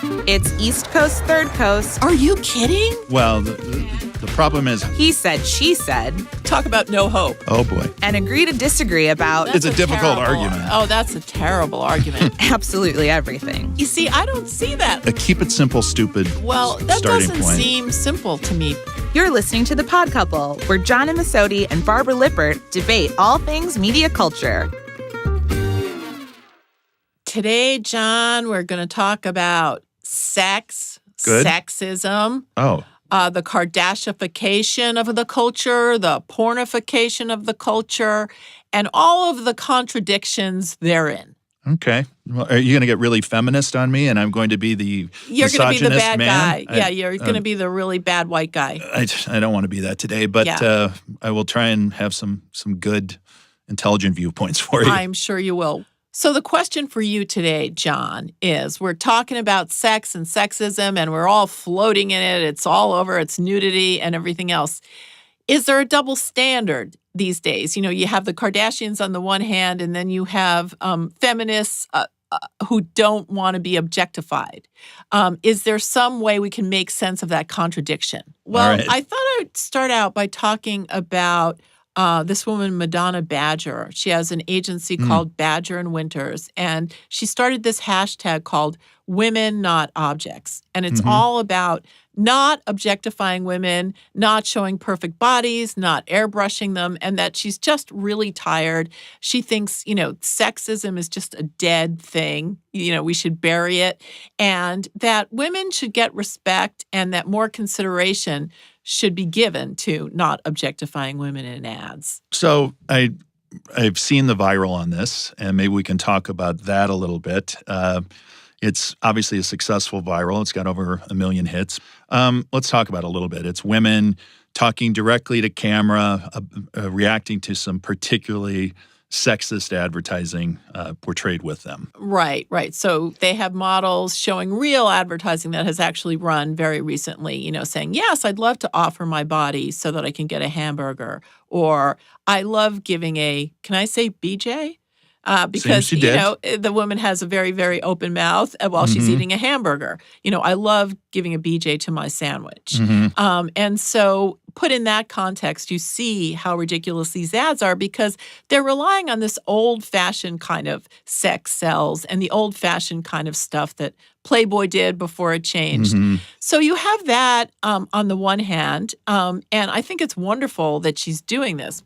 It's East Coast, Third Coast. Are you kidding? Well, the problem is... He said, she said. Talk about no hope. Oh, boy. And agree to disagree about... It's a difficult argument. Oh, that's a terrible argument. absolutely everything. You see, I don't see that. A keep it simple, stupid Well, that starting doesn't point. seem simple to me. You're listening to The Pod Couple, where John Immesoete and Barbara Lippert debate all things media culture. Today, John, we're going to talk about sex, Good. sexism, Oh, the Kardashification of the culture, the pornification of the culture, and all of the contradictions therein. okay. Well, are you going to get really feminist on me, and I'm going to be the You're going to be the misogynist bad man? guy. Yeah, you're going to be the really bad white guy. I don't want to be that today, but Yeah. I will try and have some good, intelligent viewpoints for you. I'm sure you will. So the question for you today, John, is we're talking about sex and sexism, and we're all floating in it. It's all over. It's nudity and everything else. Is there a double standard these days? You know, you have the Kardashians on the one hand, and then you have feminists who don't want to be objectified. Is there some way we can make sense of that contradiction? Well, All right. I thought I would start out by talking about this woman, Madonna Badger. She has an agency called Badger and Winters, and she started this hashtag called Women Not Objects. And it's all about not objectifying women, not showing perfect bodies, not airbrushing them, and that she's just really tired. She thinks, sexism is just a dead thing. We should bury it, and that women should get respect and that more consideration should be given to not objectifying women in ads. So I've seen the viral on this, and maybe we can talk about that a little bit. It's obviously a successful viral. It's got over 1 million hits. Let's talk about it a little bit. It's women talking directly to camera, reacting to some particularly sexist advertising portrayed with them. Right. So they have models showing real advertising that has actually run very recently, saying, yes, I'd love to offer my body so that I can get a hamburger. Or I love giving can I say BJ? Because, the woman has a very, very open mouth while she's eating a hamburger. I love giving a BJ to my sandwich. And so put in that context, you see how ridiculous these ads are because they're relying on this old-fashioned kind of sex sells and the old-fashioned kind of stuff that Playboy did before it changed. So you have that on the one hand, and I think it's wonderful that she's doing this.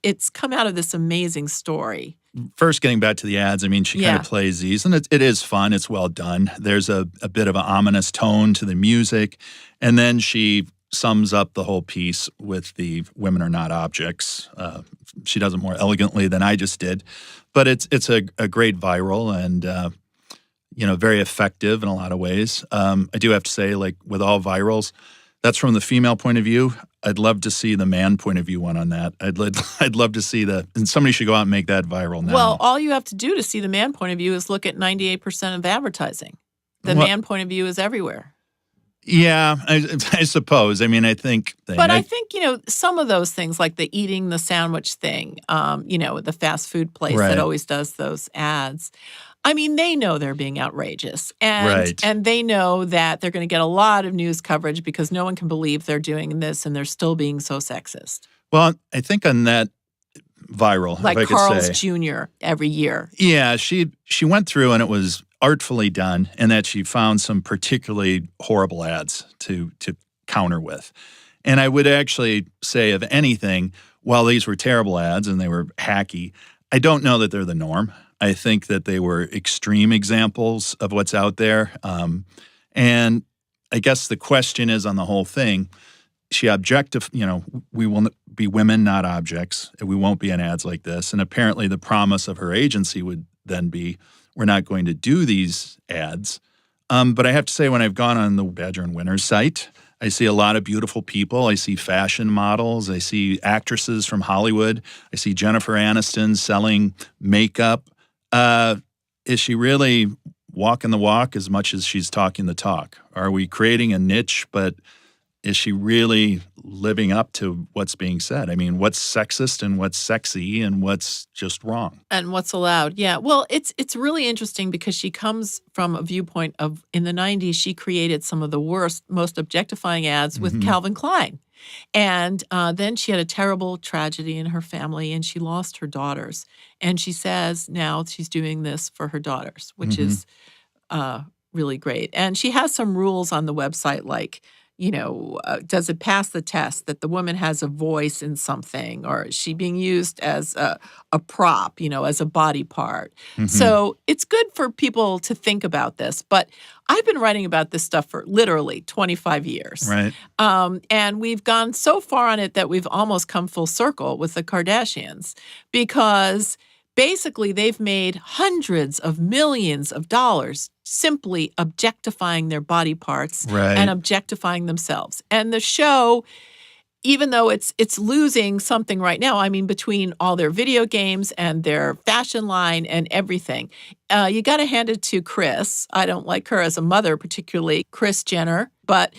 It's come out of this amazing story. First, getting back to the ads, she kind of plays these, and it is fun. It's well done. There's a bit of an ominous tone to the music, and then she sums up the whole piece with the women are not objects. She does it more elegantly than I just did, but it's a great viral and very effective in a lot of ways. I do have to say, like with all virals, that's from the female point of view. I'd love to see the man point of view one on that. I'd love to see and somebody should go out and make that viral now. Well, all you have to do to see the man point of view is look at 98% of advertising. The man point of view is everywhere. Yeah, I suppose. I think... But I think, some of those things, like the eating the sandwich thing, the fast food place that always does those ads, they know they're being outrageous. And they know that they're going to get a lot of news coverage because no one can believe they're doing this and they're still being so sexist. Well, I think on that viral, like if I Carl's could say, Jr. every year. Yeah, she went through and it was artfully done, and that she found some particularly horrible ads to counter with. And I would actually say, of anything, while these were terrible ads and they were hacky, I don't know that they're the norm. I think that they were extreme examples of what's out there. And I guess the question is on the whole thing, we will be women, not objects. We won't be in ads like this. And apparently the promise of her agency would then be, we're not going to do these ads. But I have to say, when I've gone on the Badger and Winters site, I see a lot of beautiful people. I see fashion models. I see actresses from Hollywood. I see Jennifer Aniston selling makeup. Is she really walking the walk as much as she's talking the talk? Are we creating a niche but is she really living up to what's being said? I mean, what's sexist and what's sexy and what's just wrong? And what's allowed. Yeah. Well, it's really interesting because she comes from a viewpoint of in the 90s, she created some of the worst, most objectifying ads with Calvin Klein. And then she had a terrible tragedy in her family and she lost her daughters. And she says now she's doing this for her daughters, which is really great. And she has some rules on the website like, does it pass the test that the woman has a voice in something, or is she being used as a prop, as a body part? So it's good for people to think about this. But I've been writing about this stuff for literally 25 years. Right. And we've gone so far on it that we've almost come full circle with the Kardashians because basically they've made hundreds of millions of dollars simply objectifying their body parts and objectifying themselves. And the show, even though it's losing something right now, I mean, between all their video games and their fashion line and everything, you got to hand it to Kris. I don't like her as a mother particularly, Kris Jenner, but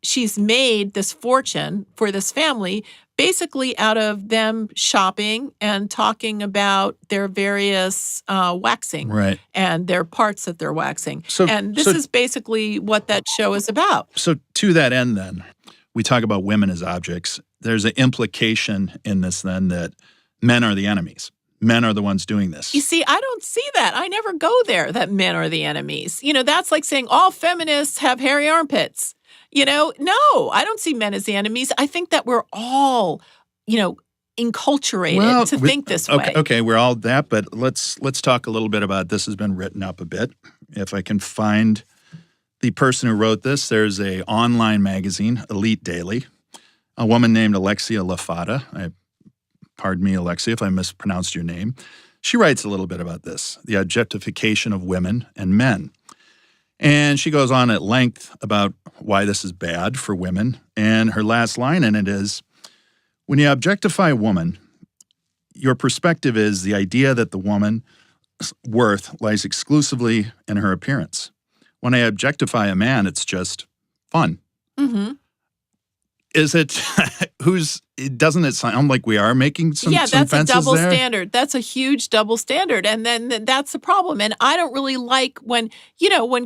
she's made this fortune for this family basically out of them shopping and talking about their various waxing and their parts that they're waxing. And this is basically what that show is about. So to that end then, we talk about women as objects. There's an implication in this then that men are the enemies. Men are the ones doing this. You see, I don't see that. I never go there, that men are the enemies. That's like saying all feminists have hairy armpits. No, I don't see men as the enemies. I think that we're all, enculturated to think this way. Okay, we're all that, but let's talk a little bit about this. Has been written up a bit. If I can find the person who wrote this, there's an online magazine, Elite Daily, a woman named Alexia Lafata. Pardon me, Alexia, if I mispronounced your name. She writes a little bit about this, the objectification of women and men. And she goes on at length about why this is bad for women. And her last line in it is, when you objectify a woman, your perspective is the idea that the woman's worth lies exclusively in her appearance. When I objectify a man, it's just fun. Is it, doesn't it sound like we are making some that's fences a double there? standard. That's a huge double standard. And then that's the problem. And I don't really like when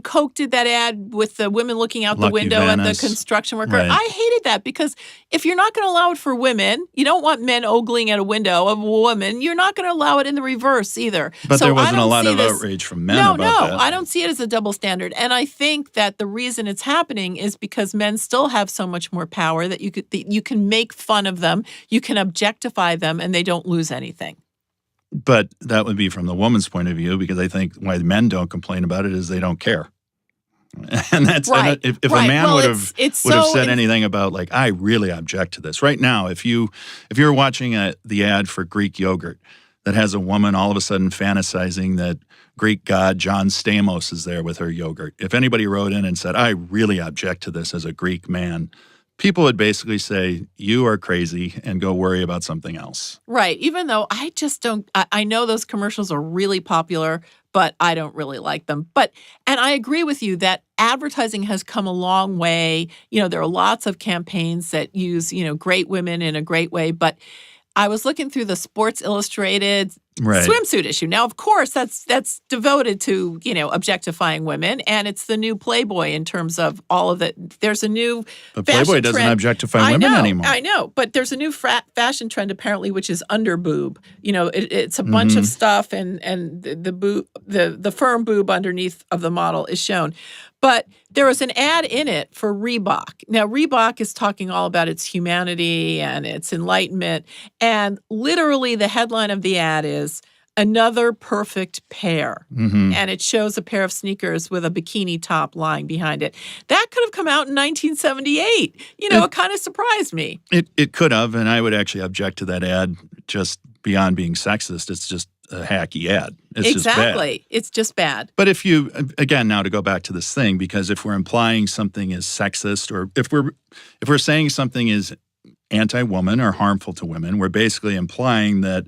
Coke did that ad with the women looking out the window and the construction worker. Right. I hated that because if you're not going to allow it for women, you don't want men ogling at a window of a woman, you're not going to allow it in the reverse either. But there wasn't a lot of outrage from men about that. No, I don't see it as a double standard. And I think that the reason it's happening is because men still have so much more power that you can make fun of them, you can objectify them, and they don't lose anything. But that would be from the woman's point of view, because I think why men don't complain about it is they don't care. And that's right. If a man would have said anything about like, I really object to this. Right now, if you're watching the ad for Greek yogurt that has a woman all of a sudden fantasizing that Greek god John Stamos is there with her yogurt. If anybody wrote in and said, I really object to this as a Greek man, people would basically say, you are crazy and go worry about something else. Right. Even though I just don't, I know those commercials are really popular, but I don't really like them. And I agree with you that advertising has come a long way. There are lots of campaigns that use, great women in a great way. But I was looking through the Sports Illustrated swimsuit issue. Now, of course, that's devoted to, objectifying women, and it's the new Playboy in terms of all of it. There's a new But Playboy doesn't trend. objectify women anymore. I know, but there's a new fashion trend apparently, which is under boob. It's a bunch of stuff, and the firm boob underneath of the model is shown. But there was an ad in it for Reebok. Now, Reebok is talking all about its humanity and its enlightenment. And literally the headline of the ad is, another perfect pair. And it shows a pair of sneakers with a bikini top lying behind it. That could have come out in 1978. It kind of surprised me. It could have, and I would actually object to that ad just beyond being sexist. It's just a hacky ad. It's exactly. Just bad. It's just bad. But if you, again, now to go back to this thing, because if we're implying something is sexist, or if we're saying something is anti-woman or harmful to women, we're basically implying that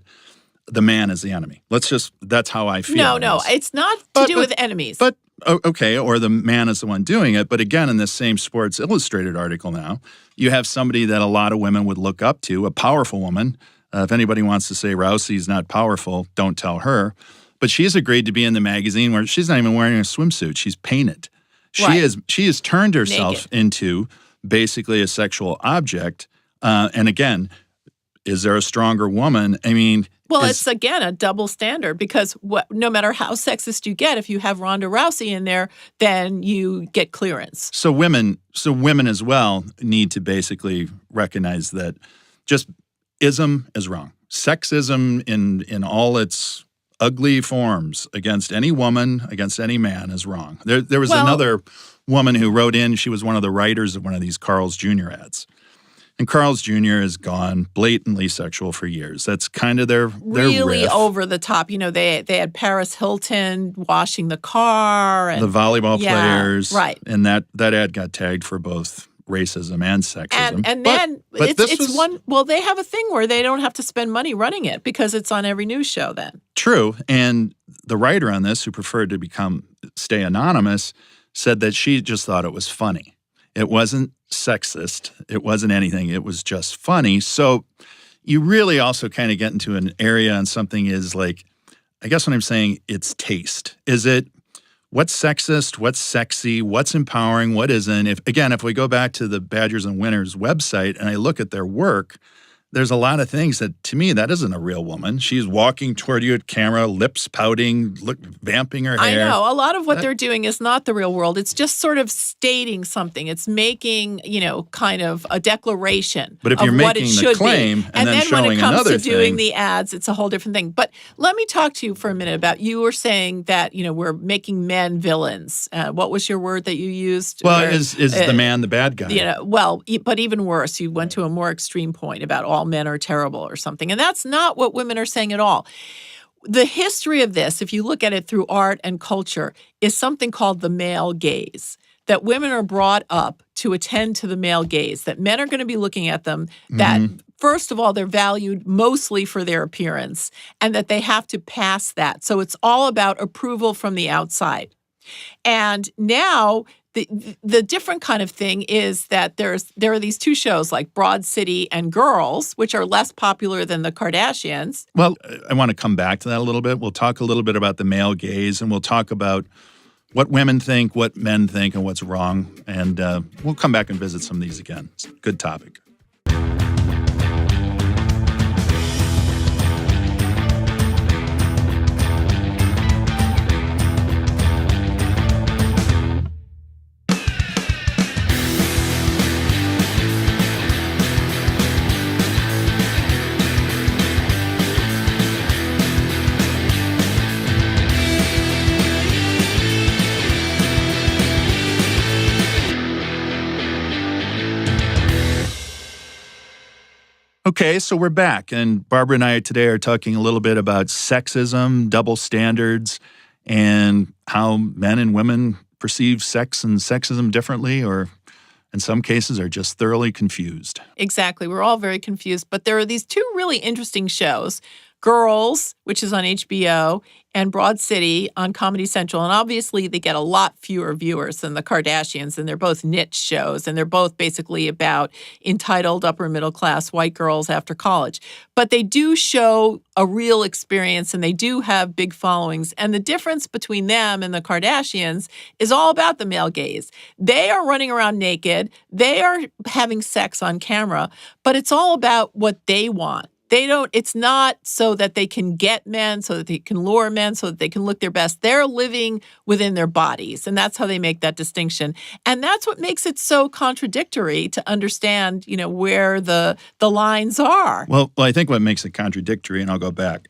the man is the enemy. That's how I feel. No, it's not to do with enemies. But Okay, or the man is the one doing it. But again, in this same Sports Illustrated article now, you have somebody that a lot of women would look up to, a powerful woman. If anybody wants to say Rousey's not powerful, don't tell her. But she's agreed to be in the magazine where she's not even wearing a swimsuit. She's painted. She has turned herself into basically a sexual object. And again, is there a stronger woman? I mean, well, it's again a double standard because no matter how sexist you get, if you have Ronda Rousey in there, then you get clearance. So women as well need to basically recognize that just ism is wrong. Sexism in all its ugly forms against any woman, against any man is wrong. There was another woman who wrote in. She was one of the writers of one of these Carl's Jr. ads. And Carl's Jr. has gone blatantly sexual for years. That's kind of their really riff. Over the top. You know, they had Paris Hilton washing the car. And, the volleyball players. Right. And that ad got tagged for both racism and sexism. And then it's one, well, they have a thing where they don't have to spend money running it because it's on every news show then. True. And the writer on this, who preferred to stay anonymous, said that she just thought it was funny. It wasn't sexist. It wasn't anything. It was just funny. So you really also kind of get into an area on something is like, I guess what I'm saying, it's taste. Is it what's sexist, what's sexy, what's empowering, what isn't? If we go back to the Badgers and Winners website and I look at their work, there's a lot of things that, to me, that isn't a real woman. She's walking toward you at camera, lips pouting, vamping her hair. I know. A lot of what they're doing is not the real world. It's just sort of stating something. It's making, kind of a declaration but if you're of what it making should the claim be. and then when showing it comes another to doing thing, the ads, it's a whole different thing. But let me talk to you for a minute about, you were saying that, we're making men villains. What was your word that you used? Well, is the man the bad guy? But even worse, you went to a more extreme point about all men are terrible or something. And that's not what women are saying at all. The history of this, if you look at it through art and culture, is something called the male gaze, that women are brought up to attend to the male gaze, that men are going to be looking at them, that first of all, they're valued mostly for their appearance, and that they have to pass that. So it's all about approval from the outside. And now the different kind of thing is that there are these two shows like Broad City and Girls, which are less popular than the Kardashians. Well, I want to come back to that a little bit. We'll talk a little bit about the male gaze, and we'll talk about what women think, what men think, and what's wrong. And we'll come back and visit some of these again. It's a good topic. Okay, so we're back, and Barbara and I today are talking a little bit about sexism, double standards, and how men and women perceive sex and sexism differently, or in some cases are just thoroughly confused. Exactly. We're all very confused, but there are these two really interesting shows, Girls, which is on HBO, and Broad City on Comedy Central. And obviously, they get a lot fewer viewers than the Kardashians, and they're both niche shows, and they're both basically about entitled upper-middle-class white girls after college. But they do show a real experience, and they do have big followings. And the difference between them and the Kardashians is all about the male gaze. They are running around naked. They are having sex on camera, but it's all about what they want. It's not so that they can get men, so that they can lure men, so that they can look their best. They're living within their bodies, and that's how they make that distinction. And that's what makes it so contradictory to understand, where the lines are. Well, I think what makes it contradictory, and I'll go back,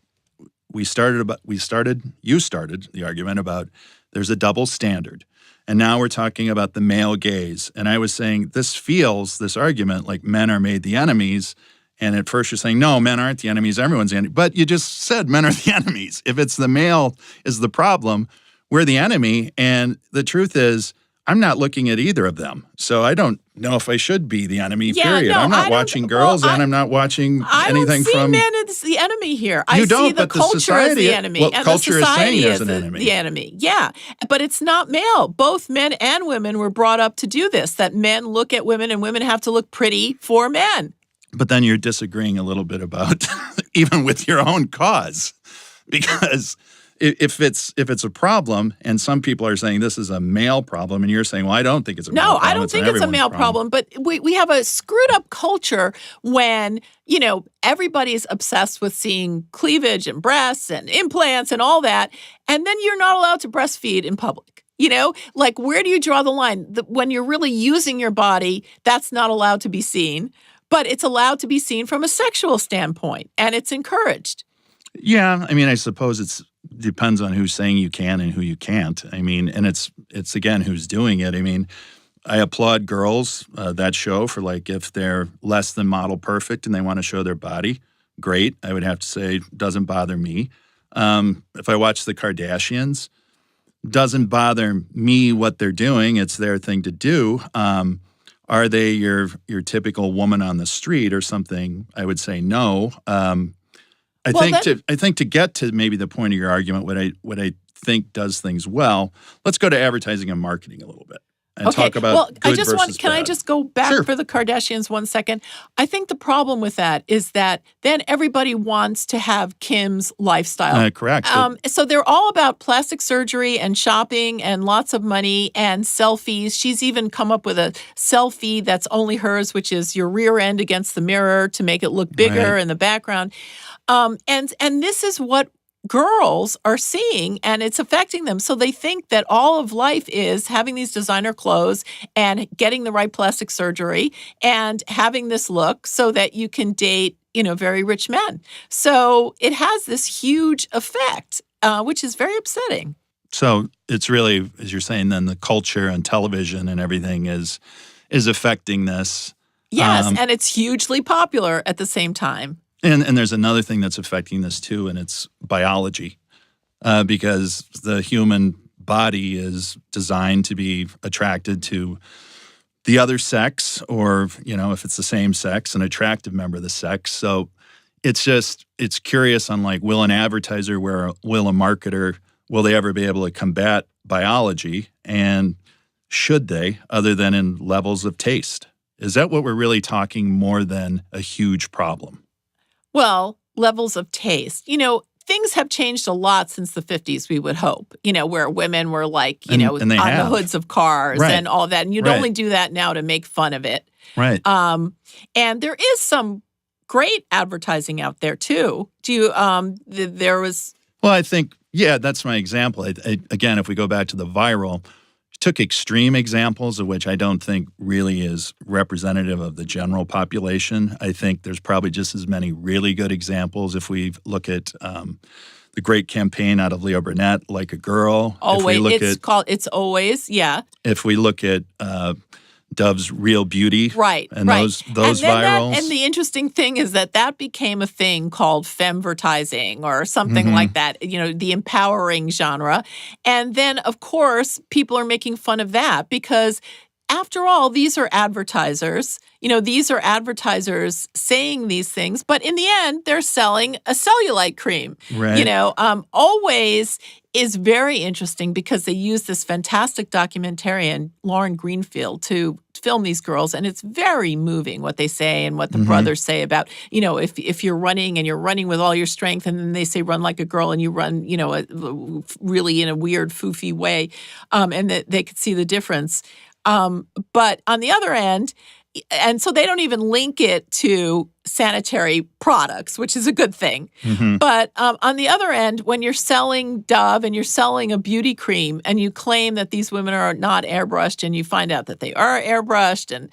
you started the argument about there's a double standard. And now we're talking about the male gaze. And I was saying this argument, like men are made the enemies. And at first you're saying, no, men aren't the enemies, everyone's the enemy. But you just said men are the enemies. If it's the male is the problem, we're the enemy. And the truth is, I'm not looking at either of them. So I don't know if I should be the enemy, Yeah, period. no, I'm I not don't- watching girls, well, and I'm not watching I anything don't see from... men as the enemy here. I You don't, see the but the culture as society- the enemy. well, and culture the is saying society there's as an enemy. the enemy. Yeah, but it's not male. Both men and women were brought up to do this, that men look at women and women have to look pretty for men. But then you're disagreeing a little bit about even with your own cause, because if it's a problem, and some people are saying this is a male problem, and you're saying, well, I don't think it's a male No, problem. I don't think it's a everyone's male problem, but we have a screwed up culture when, everybody's obsessed with seeing cleavage and breasts and implants and all that, and then you're not allowed to breastfeed in public. Like, where do you draw the line? When you're really using your body, that's not allowed to be seen, but it's allowed to be seen from a sexual standpoint, and it's encouraged. Yeah, I mean, I suppose it depends on who's saying you can and who you can't. I mean, and it's again, who's doing it. I mean, I applaud girls, that show, for like, if they're less than model perfect and they want to show their body, great. I would have to say, doesn't bother me. If I watch the Kardashians, doesn't bother me what they're doing. It's their thing to do. Are they your typical woman on the street or something? I would say no. I think to get to maybe the point of your argument, what I think does things well, let's go to advertising and marketing a little bit and talk about good versus can I bad. just go back Sure. for the Kardashians 1 second? I think the problem with that is that then everybody wants to have Kim's lifestyle. Correct. So they're all about plastic surgery and shopping and lots of money and selfies. She's even come up with a selfie that's only hers, which is your rear end against the mirror to make it look bigger Right. in the background. And this is what girls are seeing, and it's affecting them. So they think that all of life is having these designer clothes and getting the right plastic surgery and having this look so that you can date, very rich men. So it has this huge effect, which is very upsetting. So it's really, as you're saying, then the culture and television and everything is affecting this. Yes, and it's hugely popular at the same time. And there's another thing that's affecting this too, and it's biology, because the human body is designed to be attracted to the other sex, or, if it's the same sex, an attractive member of the sex. So it's curious on, like, will an advertiser, will a marketer, will they ever be able to combat biology? And should they, other than in levels of taste? Is that what we're really talking more than a huge problem? Well, levels of taste. Things have changed a lot since the 50s, we would hope, where women were like, And they on the have. hoods of cars Right. and all that. And you'd Right. only do that now to make fun of it. Right. And there is some great advertising out there, too. There was... Well, I think, yeah, that's my example. Again, if we go back to the viral, took extreme examples of which I don't think really is representative of the general population. I think there's probably just as many really good examples if we look at the great campaign out of Leo Burnett, Like a Girl. Always. It's Always, yeah. If we look at Dove's Real Beauty. Right, And right. those And then virals. and the interesting thing is that became a thing called femvertising or something like that, the empowering genre. And then, of course, people are making fun of that because, after all, these are advertisers. These are advertisers saying these things, but in the end, they're selling a cellulite cream. Right. Always is very interesting because they use this fantastic documentarian, Lauren Greenfield, to film these girls, and it's very moving what they say and what the brothers say about, if you're running and you're running with all your strength, and then they say run like a girl, and you run, really in a weird, foofy way, and that they could see the difference. But on the other end, and so they don't even link it to sanitary products, which is a good thing. But on the other end, when you're selling Dove and you're selling a beauty cream and you claim that these women are not airbrushed and you find out that they are airbrushed and,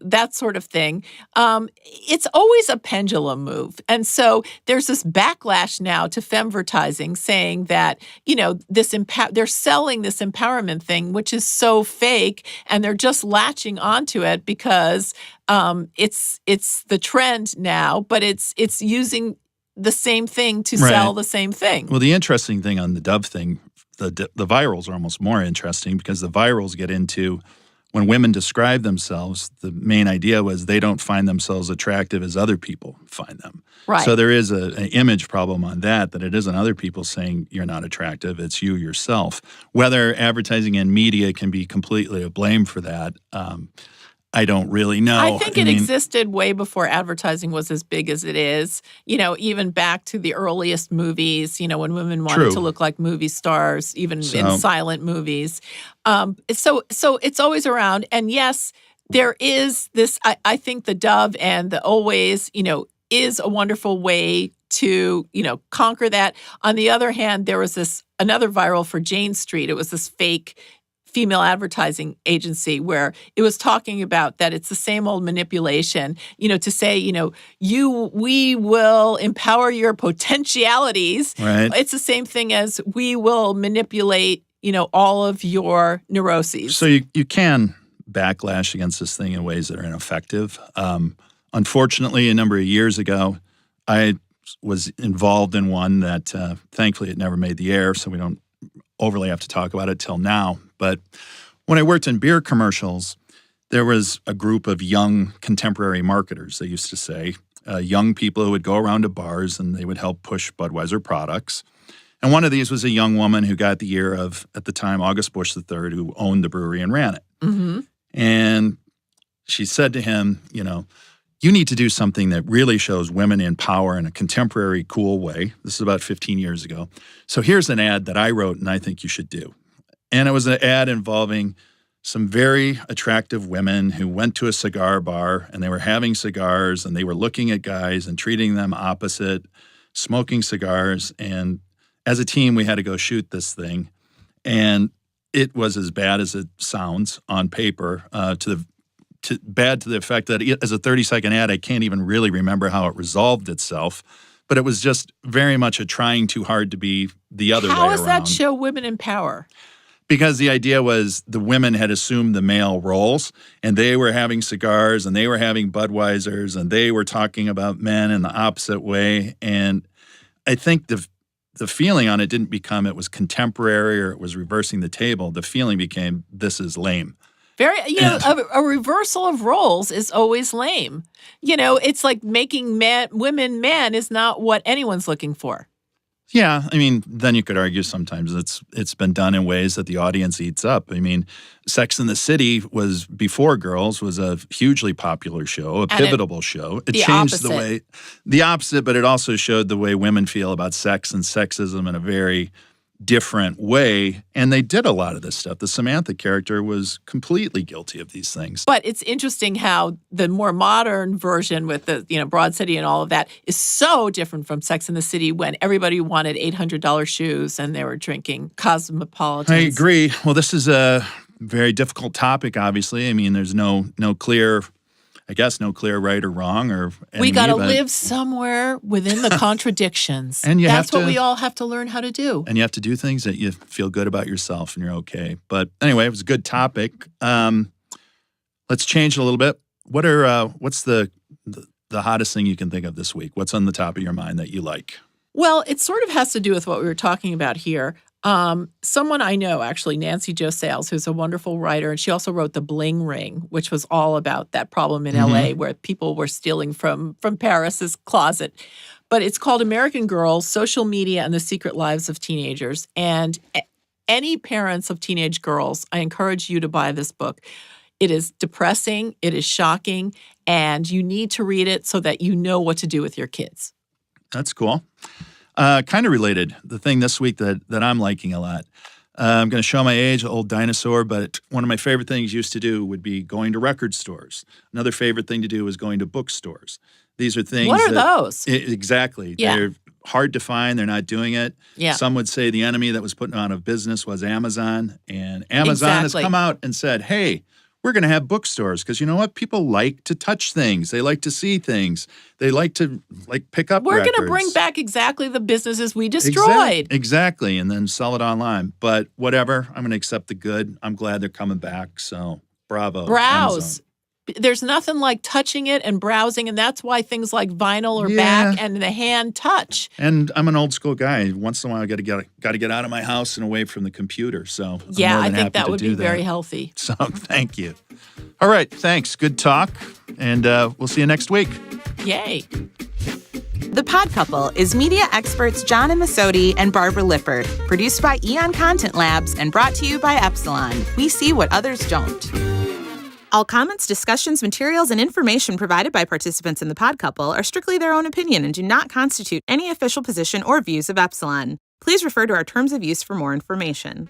that sort of thing, it's always a pendulum move. And so there's this backlash now to femvertising saying that, they're selling this empowerment thing, which is so fake, and they're just latching onto it because it's the trend now, but it's using the same thing to sell the same thing. Well, the interesting thing on the Dove thing, the virals are almost more interesting because the virals get into when women describe themselves, the main idea was they don't find themselves attractive as other people find them. Right. So there is an image problem on that it isn't other people saying you're not attractive, it's you yourself. Whether advertising and media can be completely to blame for that, I don't really know. I think it existed way before advertising was as big as it is. Even back to the earliest movies, when women wanted to look like movie stars, even in silent movies. So it's always around. And yes, there is this, I think the Dove and the Always, is a wonderful way to, conquer that. On the other hand, there was another viral for Jane Street. It was this fake female advertising agency where it was talking about that it's the same old manipulation, to say, we will empower your potentialities. Right. It's the same thing as we will manipulate, all of your neuroses. So you can backlash against this thing in ways that are ineffective. Unfortunately, a number of years ago, I was involved in one that thankfully it never made the air, so we don't overly have to talk about it till now. But when I worked in beer commercials, there was a group of young contemporary marketers, they used to say, young people who would go around to bars and they would help push Budweiser products. And one of these was a young woman who got the ear of, at the time, August Bush III, who owned the brewery and ran it. Mm-hmm. And she said to him, you need to do something that really shows women in power in a contemporary, cool way. This is about 15 years ago. So here's an ad that I wrote and I think you should do. And it was an ad involving some very attractive women who went to a cigar bar and they were having cigars and they were looking at guys and treating them opposite, smoking cigars. And as a team, we had to go shoot this thing. And it was as bad as it sounds on paper, bad to the effect that as a 30-second ad, I can't even really remember how it resolved itself. But it was just very much a trying too hard to be the other way around. How does that show women in power? Because the idea was the women had assumed the male roles, and they were having cigars, and they were having Budweisers, and they were talking about men in the opposite way. And I think the feeling on it didn't become it was contemporary or it was reversing the table. The feeling became this is lame. Very, a reversal of roles is always lame. It's like making women men is not what anyone's looking for. Yeah, then you could argue sometimes it's been done in ways that the audience eats up. Sex and the City was, before Girls, was a hugely popular show, a pivotal show. It changed the opposite, but it also showed the way women feel about sex and sexism in a very different way. And they did a lot of this stuff. The Samantha character was completely guilty of these things. But it's interesting how the more modern version with the, Broad City and all of that is so different from Sex and the City when everybody wanted $800 shoes and they were drinking Cosmopolitans. I agree. Well, this is a very difficult topic, obviously. There's no clear right or wrong or enemy. We got to live somewhere within the contradictions. And that's what we all have to learn how to do. And you have to do things that you feel good about yourself and you're okay. But anyway, it was a good topic. Let's change it a little bit. What's the hottest thing you can think of this week? What's on the top of your mind that you like? Well, it sort of has to do with what we were talking about here. Someone I know, actually, Nancy Jo Sales, who's a wonderful writer, and she also wrote The Bling Ring, which was all about that problem in LA where people were stealing from Paris's closet. But it's called American Girls, Social Media and the Secret Lives of Teenagers. And any parents of teenage girls, I encourage you to buy this book. It is depressing, it is shocking, and you need to read it so that you know what to do with your kids. That's cool. Kind of related, the thing this week that I'm liking a lot. I'm going to show my age, old dinosaur, but one of my favorite things used to do would be going to record stores. Another favorite thing to do was going to bookstores. These are things. What are those? Exactly. Yeah. They're hard to find. They're not doing it. Yeah. Some would say the enemy that was put out of business was Amazon. And Amazon has come out and said, hey, we're going to have bookstores because you know what? People like to touch things. They like to see things. They like to pick up We're records. going to bring back exactly the businesses we destroyed. Exactly. And then sell it online. But whatever. I'm going to accept the good. I'm glad they're coming back. So bravo. Browse. There's nothing like touching it and browsing, and that's why things like vinyl or Yeah. back and the hand touch. And I'm an old school guy. Once in a while, I got to get out of my house and away from the computer. So I'm Yeah, more I than think happy that to would do be very healthy. So thank you. All right, thanks. Good talk, and we'll see you next week. Yay. The Pod Couple is media experts John Immesoete and Barbara Lippert, produced by Eon Content Labs and brought to you by Epsilon. We see what others don't. All comments, discussions, materials, and information provided by participants in the Pod Couple are strictly their own opinion and do not constitute any official position or views of Epsilon. Please refer to our terms of use for more information.